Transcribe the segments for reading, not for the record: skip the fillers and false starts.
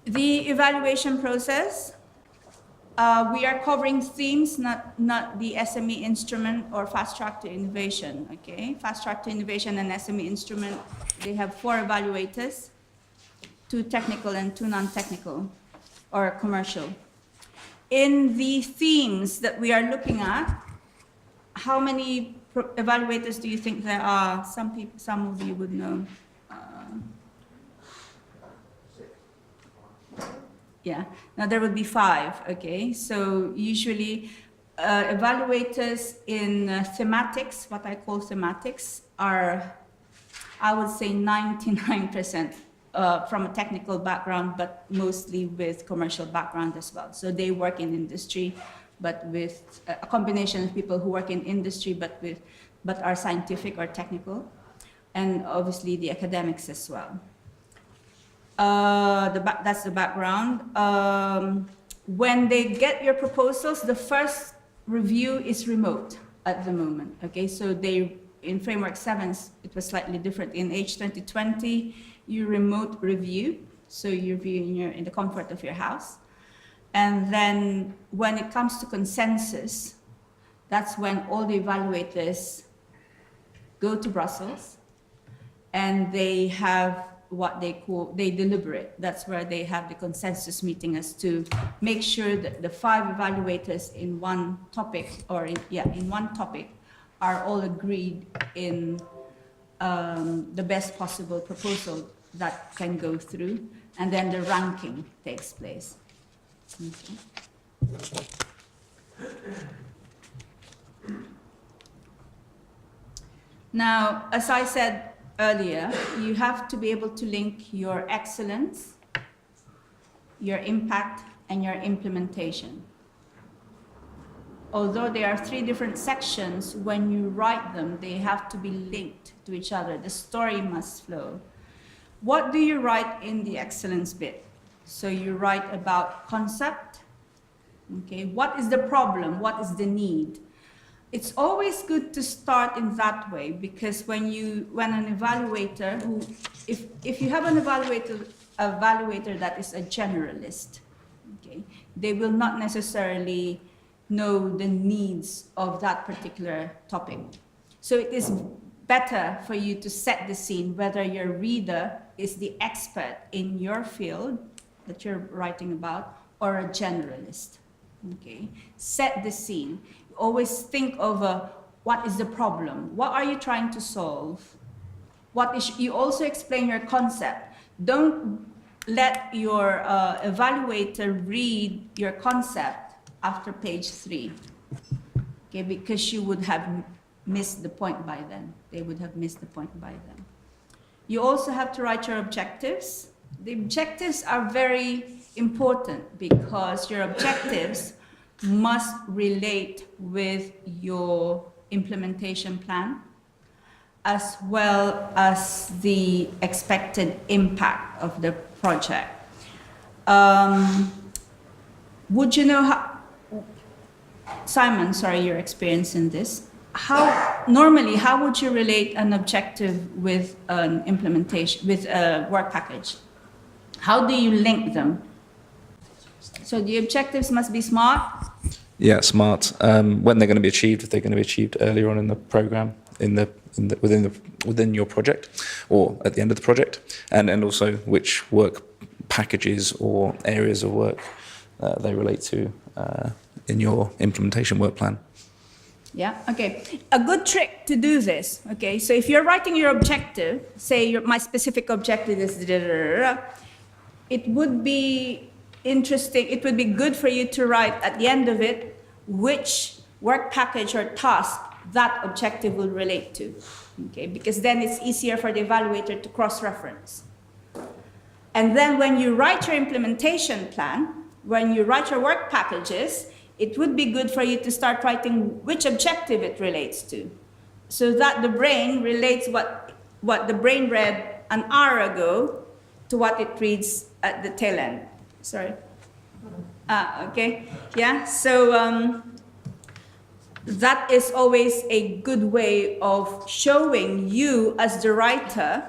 The evaluation process, we are covering themes, not the SME instrument or fast track to innovation, okay? Fast track to innovation and SME instrument, they have 4 evaluators, 2 technical and 2 non-technical or commercial. In the themes that we are looking at, how many evaluators do you think there are? Some of you would know. Yeah, now there would be 5, okay? So usually evaluators in thematics, what I call thematics, are, I would say 99% from a technical background, but mostly with commercial background as well. So they work in industry, but with a combination of people who work in industry, but are scientific or technical, and obviously the academics as well. That's the background. When they get your proposals, the first review is remote at the moment. Okay, so they, in Framework 7, it was slightly different. In H2020, you remote review, so you review in the comfort of your house. And then when it comes to consensus, that's when all the evaluators go to Brussels and they have what they call, they deliberate. That's where they have the consensus meeting as to make sure that the 5 evaluators in one topic, or in one topic, are all agreed in the best possible proposal that can go through, and then the ranking takes place. Okay. Now, as I said earlier, you have to be able to link your excellence, your impact, and your implementation. Although there are 3 different sections, when you write them, they have to be linked to each other. The story must flow. What do you write in the excellence bit? So you write about concept. Okay, what is the problem? What is the need? It's always good to start in that way, because when an evaluator if you have an evaluator that is a generalist, okay, they will not necessarily know the needs of that particular topic. So it is better for you to set the scene, whether your reader is the expert in your field that you're writing about or a generalist. Okay, set the scene. Always think of what is the problem? What are you trying to solve? You also explain your concept. Don't let your evaluator read your concept after page 3, okay, because you would have missed the point by then. They would have missed the point by then. You also have to write your objectives. The objectives are very important because your objectives must relate with your implementation plan, as well as the expected impact of the project. Would you know how, Simon, sorry, your experience in this, normally how would you relate an objective with an implementation, with a work package? How do you link them? So the objectives must be SMART? Yeah, SMART. When they're going to be achieved, if they're going to be achieved earlier on in the program, within your project, or at the end of the project, and also which work packages or areas of work they relate to in your implementation work plan. Yeah, okay. A good trick to do this, okay, so if you're writing your objective, say my specific objective is it would be interesting, it would be good for you to write at the end of it which work package or task that objective will relate to, okay, because then it's easier for the evaluator to cross-reference. And then when you write your implementation plan, when you write your work packages, it would be good for you to start writing which objective it relates to, so that the brain relates what the brain read an hour ago to what it reads at the tail end. Sorry. Okay. Yeah. So that is always a good way of showing you as the writer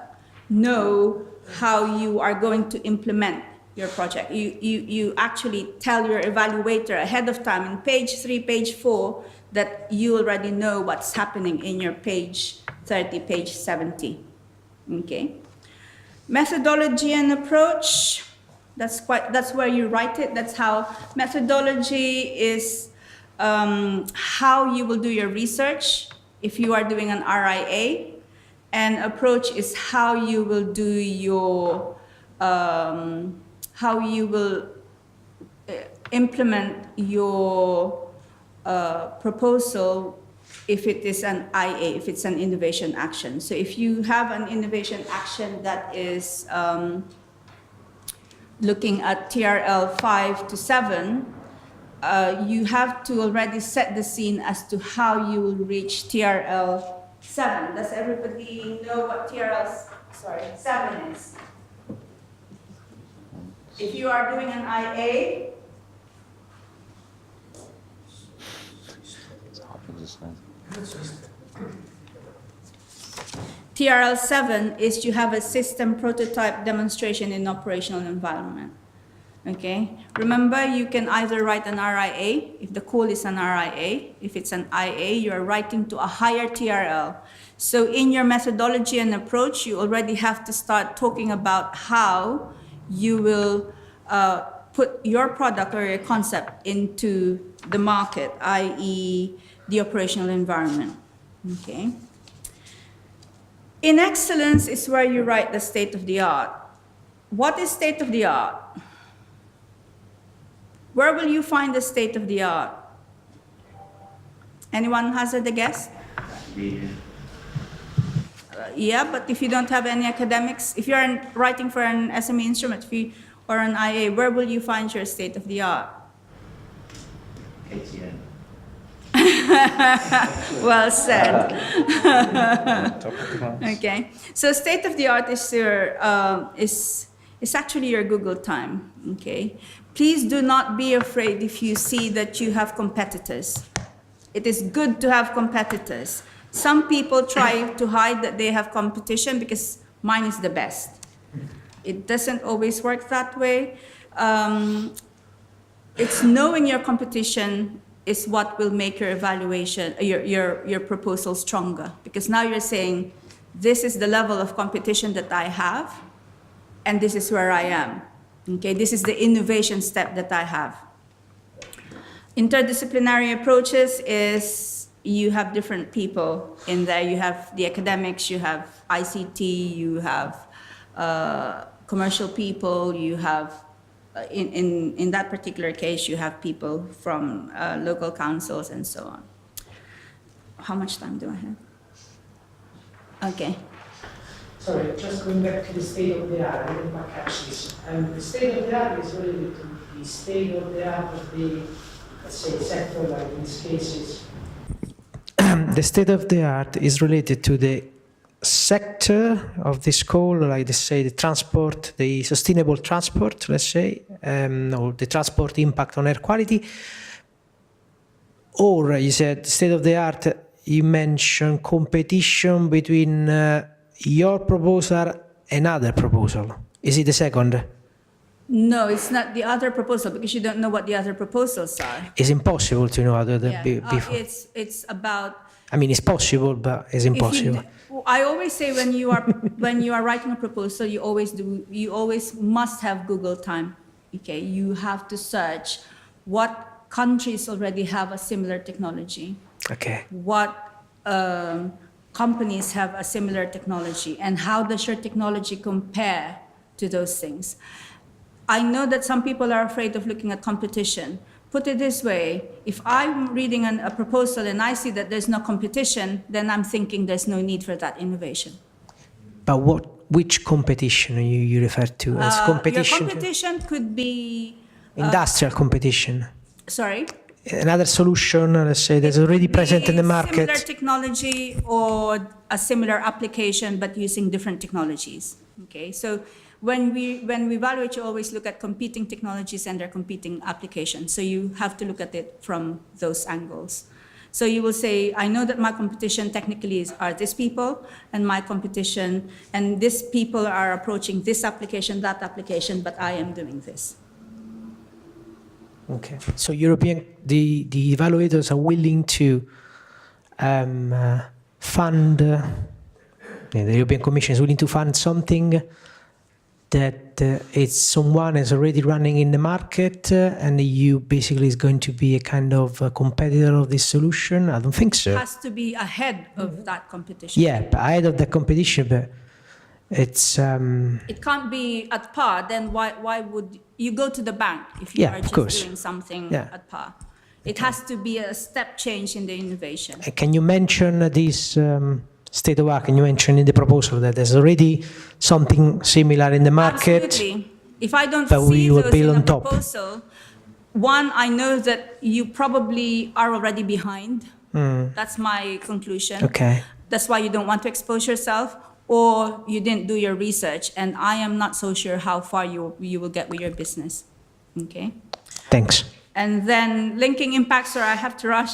know how you are going to implement your project. You actually tell your evaluator ahead of time in page 3, page 4, that you already know what's happening in your page 30, page 70. Okay. Methodology and approach, that's where you write it. That's how methodology is, how you will do your research if you are doing an RIA, and approach is how you will do your, how you will implement your proposal if it is an IA, if it's an innovation action. So if you have an innovation action that is looking at TRL 5 to 7, you have to already set the scene as to how you will reach TRL 7. Does everybody know what TRL 7 is? If you are doing an IA, TRL 7 is you have a system prototype demonstration in operational environment. Okay? Remember, you can either write an RIA, if the call is an RIA. If it's an IA, you are writing to a higher TRL. So in your methodology and approach, you already have to start talking about how you will put your product or your concept into the market, i.e. the operational environment. Okay? In excellence is where you write the state of the art. What is state of the art? Where will you find the state of the art? Anyone hazard a guess? Yeah, but if you don't have any academics, if you're writing for an SME instrument or an IA, where will you find your state of the art? ATM. Well said. Okay, so state of the art is your is actually your Google time. Okay, please do not be afraid if you see that you have competitors. It is good to have competitors. Some people try to hide that they have competition because mine is the best. It doesn't always work that way. It's knowing your competition is what will make your evaluation, your proposal stronger. Because now you're saying, this is the level of competition that I have, and this is where I am. Okay, this is the innovation step that I have. Interdisciplinary approaches is you have different people in there. You have the academics, you have ICT, you have commercial people, you have in that particular case, you have people from local councils and so on. How much time do I have? Okay. Sorry, just going back to the state of the art, I didn't quite catch this. The state of the art is related to the state of the art of the, let's say, sector, like in this case is... The state of the art is related to the sector of this call, like let's say the transport, the sustainable transport, let's say, or the transport impact on air quality. Or you said state of the art, you mentioned competition between your proposal and other proposal. Is it the second? No, it's not the other proposal because you don't know what the other proposals are. It's impossible to know other than Yeah. before. It's about. I mean, it's possible, but it's impossible. I always say when you are writing a proposal, you always must have Google time. Okay, you have to search what countries already have a similar technology. Okay. What companies have a similar technology, and how does your technology compare to those things? I know that some people are afraid of looking at competition. Put it this way, if I'm reading a proposal and I see that there's no competition, then I'm thinking there's no need for that innovation. But which competition you refer to as competition? Your competition could be... Industrial competition. Sorry? Another solution, let's say, that's already present in the market. Similar technology or a similar application, but using different technologies. Okay, so when we evaluate, you always look at competing technologies and their competing applications. So you have to look at it from those angles. So you will say, I know that my competition technically are these people, and my competition, and these people are approaching this application, that application, but I am doing this. Okay. So the evaluators are willing to fund, the European Commission is willing to fund something that it's someone is already running in the market, and you basically is going to be a kind of a competitor of this solution? I don't think so. It has to be ahead of that competition. Yeah, but ahead of the competition, but it's... It can't be at par, then why would you go to the bank if you Yeah, are of just course. doing something Yeah. at par? It has to be a step change in the innovation. Can you mention this state of art? Can you mention in the proposal that there's already something similar in the market? Absolutely. If I don't But we see will those build in on a top. proposal, one, I know that you probably are already behind. That's my conclusion. Okay. That's why you don't want to expose yourself, or you didn't do your research, and I am not so sure how far you will get with your business. Okay? Thanks. And then linking impacts, or I have to rush.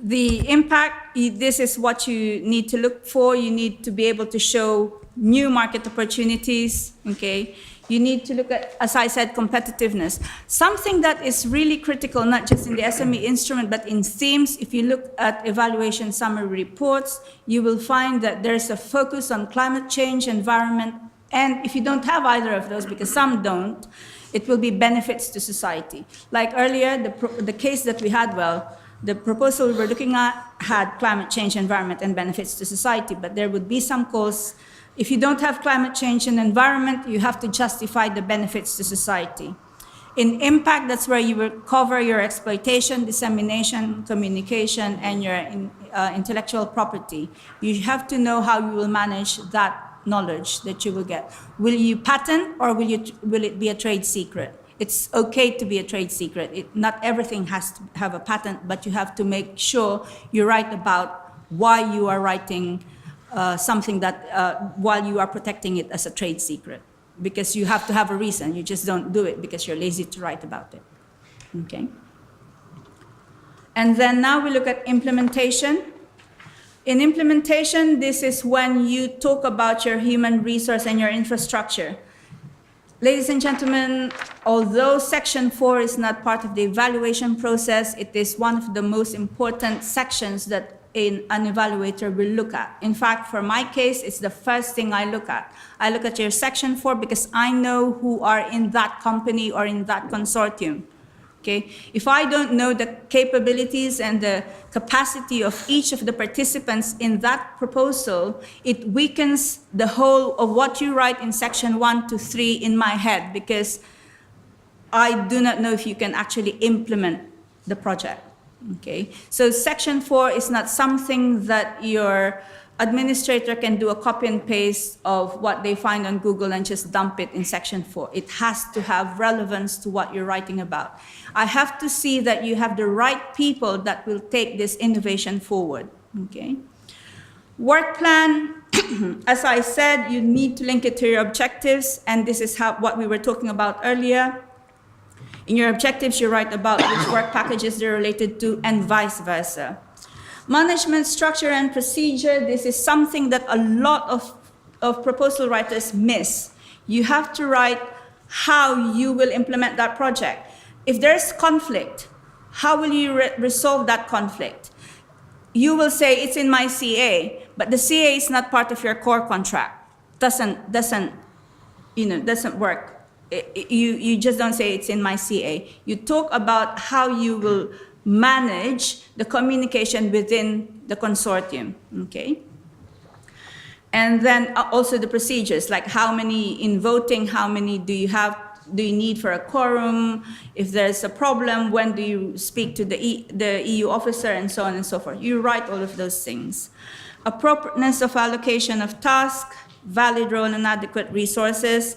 The impact, this is what you need to look for. You need to be able to show new market opportunities, okay? You need to look at, as I said, competitiveness. Something that is really critical, not just in the SME instrument, but in themes. If you look at evaluation summary reports, you will find that there's a focus on climate change, environment, and if you don't have either of those, because some don't, it will be benefits to society. Like earlier, the case that we had, the proposal we were looking at had climate change, environment, and benefits to society, but there would be some calls. If you don't have climate change and environment, you have to justify the benefits to society. In impact, that's where you will cover your exploitation, dissemination, communication, and your intellectual property. You have to know how you will manage that knowledge that you will get. Will you patent, or will it be a trade secret? It's okay to be a trade secret. Not everything has to have a patent, but you have to make sure you write about why you are writing something that, while you are protecting it as a trade secret. Because you have to have a reason. You just don't do it because you're lazy to write about it. Okay? And then now we look at implementation. In implementation, this is when you talk about your human resource and your infrastructure. Ladies and gentlemen, although Section 4 is not part of the evaluation process, it is one of the most important sections that an evaluator will look at. In fact, for my case, it's the first thing I look at. I look at your Section 4 because I know who are in that company or in that consortium. Okay? If I don't know the capabilities and the capacity of each of the participants in that proposal, it weakens the whole of what you write in Section 1 to 3 in my head, because I do not know if you can actually implement the project. Okay? So Section 4 is not something that your administrator can do a copy and paste of what they find on Google and just dump it in Section 4. It has to have relevance to what you're writing about. I have to see that you have the right people that will take this innovation forward. Okay? Work plan, as I said, you need to link it to your objectives, and this is what we were talking about earlier. In your objectives, you write about which work packages they're related to, and vice versa. Management structure and procedure, this is something that a lot of proposal writers miss. You have to write how you will implement that project. If there's conflict, how will you resolve that conflict? You will say it's in my CA, but the CA is not part of your core contract. Doesn't work. You just don't say it's in my CA. You talk about how you will manage the communication within the consortium, okay? And then also the procedures, like how many in voting, how many do you need for a quorum? If there's a problem, when do you speak to the EU officer, and so on and so forth. You write all of those things. Appropriateness of allocation of task, valid role and adequate resources.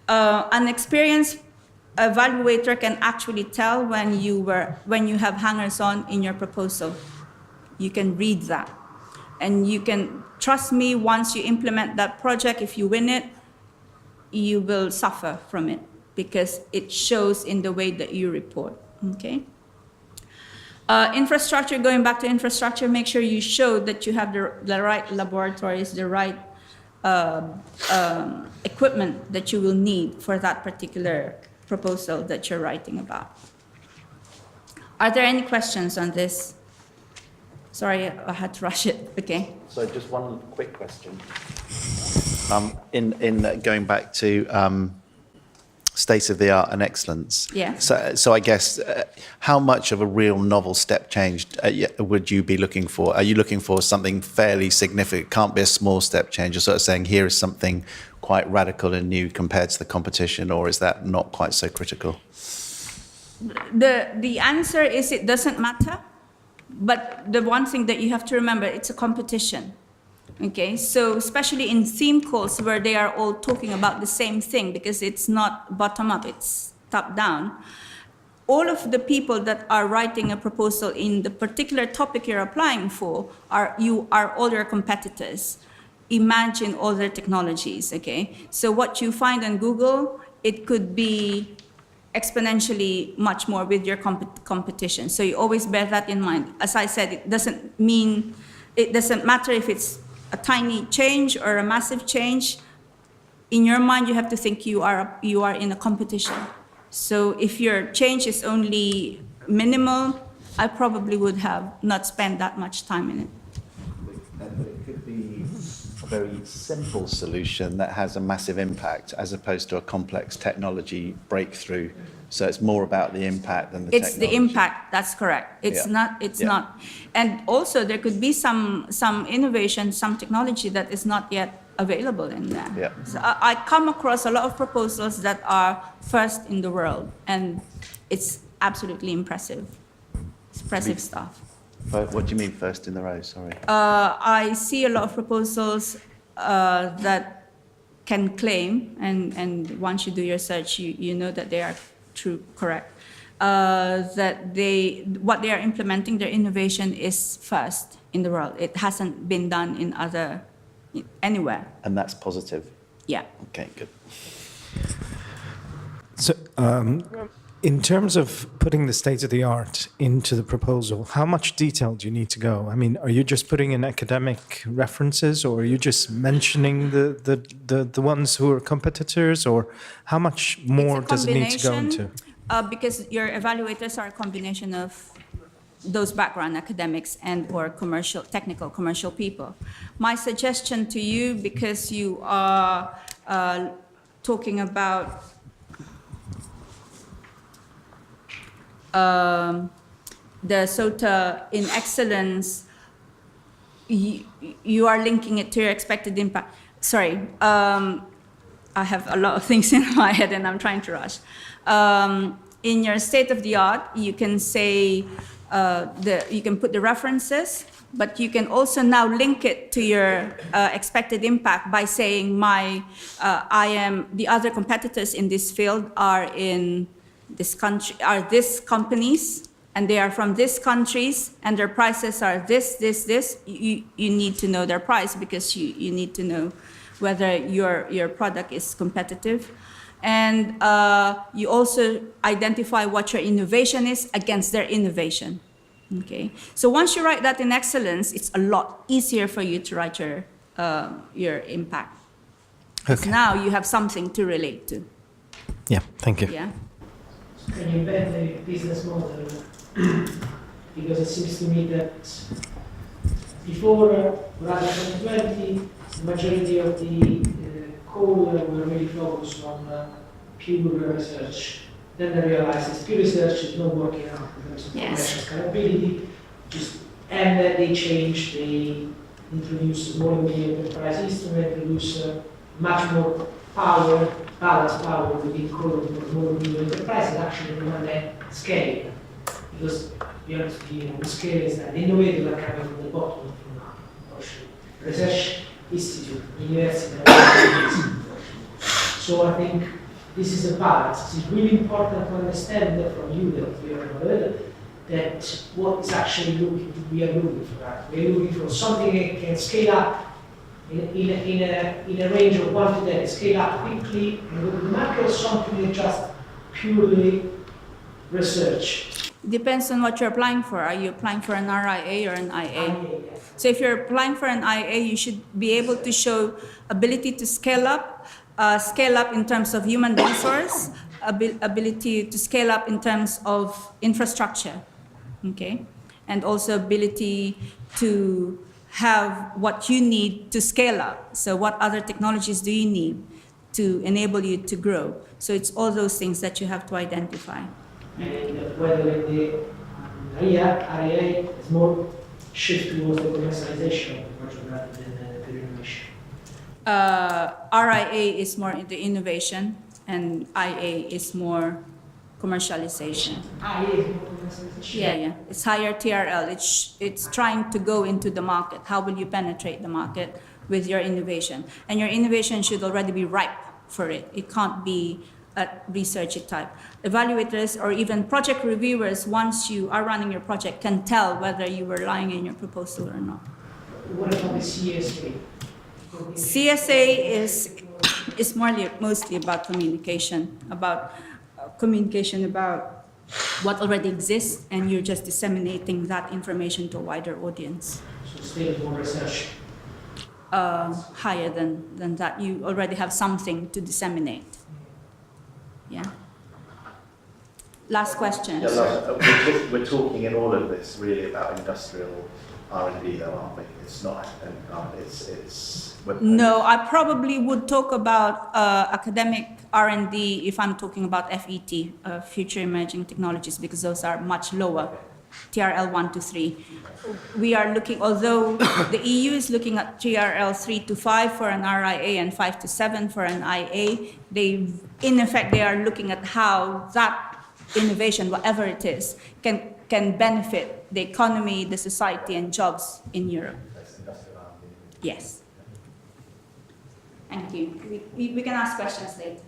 An experienced evaluator can actually tell when you have hangers-on in your proposal. You can read that. And you can trust me, once you implement that project, if you win it, you will suffer from it because it shows in the way that you report, okay? Infrastructure, going back to infrastructure, make sure you show that you have the right laboratories, the right equipment that you will need for that particular proposal that you're writing about. Are there any questions on this? Sorry, I had to rush it. Okay. So just one quick question. In going back to state of the art and excellence. Yeah. So I guess how much of a real novel step change would you be looking for? Are you looking for something fairly significant? Can't be a small step change. You're sort of saying here is something quite radical and new compared to the competition, or is that not quite so critical? The answer is it doesn't matter. But the one thing that you have to remember, it's a competition. Okay, so especially in theme calls where they are all talking about the same thing, because it's not bottom up, it's top down. All of the people that are writing a proposal in the particular topic you're applying for are all your competitors. Imagine all their technologies, okay? So what you find on Google, it could be exponentially much more with your competition. So you always bear that in mind. As I said, it doesn't matter if it's a tiny change or a massive change. In your mind, you have to think you are in a competition. So if your change is only minimal, I probably would have not spent that much time in it. But it could be a very simple solution that has a massive impact, as opposed to a complex technology breakthrough. So it's more about the impact than the technology. It's the impact, that's correct. It's not. And also there could be some innovation, some technology that is not yet available in there. Yeah. So I come across a lot of proposals that are first in the world, and it's absolutely impressive. It's impressive stuff. But what do you mean first in the row? Sorry. I see a lot of proposals that can claim, and once you do your search, you know that they are correct. That what they are implementing, their innovation is first in the world. It hasn't been done anywhere. And that's positive? Yeah. Okay, good. So, in terms of putting the state of the art into the proposal, how much detail do you need to go? I mean, are you just putting in academic references, or are you just mentioning the ones who are competitors, or how much more does it need to go into? Because your evaluators are a combination of those background academics and or technical commercial people. My suggestion to you, because you are talking about the SOTA in excellence, you are linking it to your expected impact. Sorry, I have a lot of things in my head and I'm trying to rush. In your state of the art, you can say, you can put the references, but you can also now link it to your expected impact by saying the other competitors in this field are in this country, are these companies, and they are from these countries, and their prices are this. You need to know their price because you need to know whether your product is competitive. And you also identify what your innovation is against their innovation. Okay. So once you write that in excellence, it's a lot easier for you to write your impact. Because now you have something to relate to. Yeah, thank you. Yeah. Can you embed the business model? Because it seems to me that before rather 2020, the majority of the call were really focused on pure research. Then they realized that pure research is not working out in terms of commercial scalability. And they changed, they introduced more immediate enterprise instrument, introduced much more power, balanced power within core of more immediate enterprise, and actually demand scale. Because you have to be, the scale is that the innovators are coming from the bottom from up. Research institute, university. So I think this is a balance. It's really important to understand that from you that you have heard that what is actually we are looking for. Right? We are looking for something that can scale up in a range of 1 to 10, scale up quickly, and go to the market, or something that just purely research. Depends on what you're applying for. Are you applying for an RIA or an IA? IA, yes. So if you're applying for an IA, you should be able to show ability to scale up in terms of human resource, ability to scale up in terms of infrastructure, okay? And also ability to have what you need to scale up. So what other technologies do you need to enable you to grow? So it's all those things that you have to identify. And whether in the RIA is more shift towards the commercialization of the project rather than the innovation. RIA is more into innovation, and IA is more commercialization. IA is more commercialization. Yeah. It's higher TRL. It's trying to go into the market. How will you penetrate the market with your innovation? And your innovation should already be ripe for it. It can't be a researchy type. Evaluators or even project reviewers, once you are running your project, can tell whether you were lying in your proposal or not. What about the CSA? CSA is mostly about communication about what already exists, and you're just disseminating that information to a wider audience. So still more research. Higher than that. You already have something to disseminate. Yeah. Last question. Yeah, we're talking in all of this really about industrial R&D, though, aren't we? It's not academic. No, I probably would talk about academic R&D if I'm talking about FET, Future Emerging Technologies, because those are much lower, TRL 1 to 3. We are looking, although the EU is looking at TRL 3 to 5 for an RIA and 5 to 7 for an IA, in effect, they are looking at how that innovation, whatever it is, can benefit the economy, the society, and jobs in Europe. That's industrial R&D. Yes. Thank you. We can ask questions later.